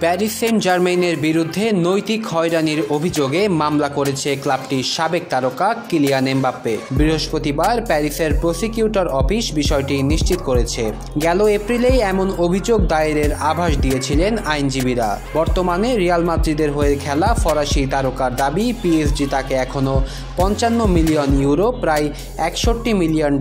Paris Saint জার্মেইনের বিরুদ্ধে নৈতিক হয়রানির অভিযোগে মামলা করেছে ক্লাবটির সাবেক তারকা কিলিয়ান এমবাপ্পে। বৃহস্পতিবার প্যারিসের প্রসিকিউটর অফিস বিষয়টি নিশ্চিত করেছে। গেল এপ্রিলেই এমন অভিযোগ দায়েরের আভাস দিয়েছিলেন আইনজীবীরা। বর্তমানে রিয়াল মাদ্রিদের হয়ে খেলা ফরাসি তারকার দাবি, পিএসজি তাকে এখনও 55 মিলিয়ন ইউরো প্রায় $61 মিলিয়ন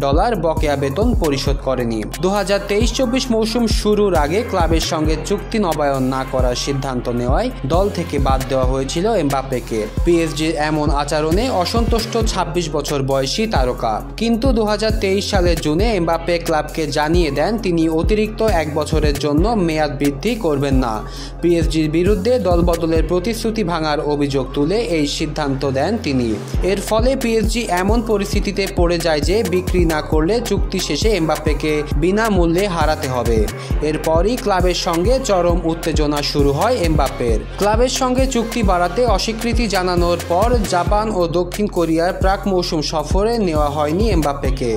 বকেয়া বেতন পরিশোধ করেনি। 2023-24 মৌসুম শুরুর আগে ক্লাবের সঙ্গে চুক্তি নবায়ন না করার সিদ্ধান্ত নেওয়ায় দল থেকে বাদ দেওয়া হয়েছিল এমবাপ্পেকে। পিএসজির এমন আচরণে অসন্তুষ্ট 26 বছর বয়সী তারকা। কিন্তু 2023 সালের জুনে এমবাপ্পে ক্লাবকে জানিয়ে দেন তিনি অতিরিক্ত 1 বছরের জন্য মেয়াদ বৃদ্ধি করবেন না। পিএসজির বিরুদ্ধে দলবদলের প্রতিশ্রুতি ভাঙার অভিযোগ তুলে এই সিদ্ধান্ত দেন তিনি। এর ফলে পিএসজি এমন পরিস্থিতিতে পড়ে যায় যে বিক্রি না করলে চুক্তি শেষে এমবাপ্পেকে বিনামূল্যে হারাতে হবে। এরপরই ক্লাবের সঙ্গে চরম উত্তেজনা শুরু হয় এমবাপ্পের। ক্লাবের সঙ্গে চুক্তি বাড়াতে অস্বীকৃতি জানানোর পর জাপান ও দক্ষিণ কোরিয়ার প্রাক মৌসুম সফরে নেওয়া হয়নি এমবাপ্পেকে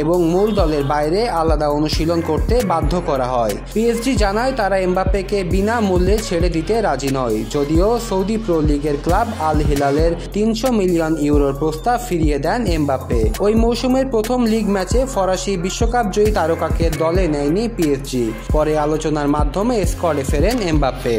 এবং মূল দলের বাইরে আলাদা অনুশীলন করতে বাধ্য করা হয়। পিএসজি জানায় তারা এমবাপ্পেকে বিনামূল্যে ছেড়ে দিতে রাজি নয়, যদিও সৌদি প্রো লিগের ক্লাব আল হিলালের 300 মিলিয়ন ইউরোর প্রস্তাব ফিরিয়ে দেন এমবাপ্পে। ওই মৌসুমের প্রথম লিগ ম্যাচে ফরাসি বিশ্বকাপ জয়ী তারকাকে দলে নেয়নি পিএসজি। পরে আলোচনার মাধ্যমে স্কোয়াডে ফেরেন এমবাপ্পে।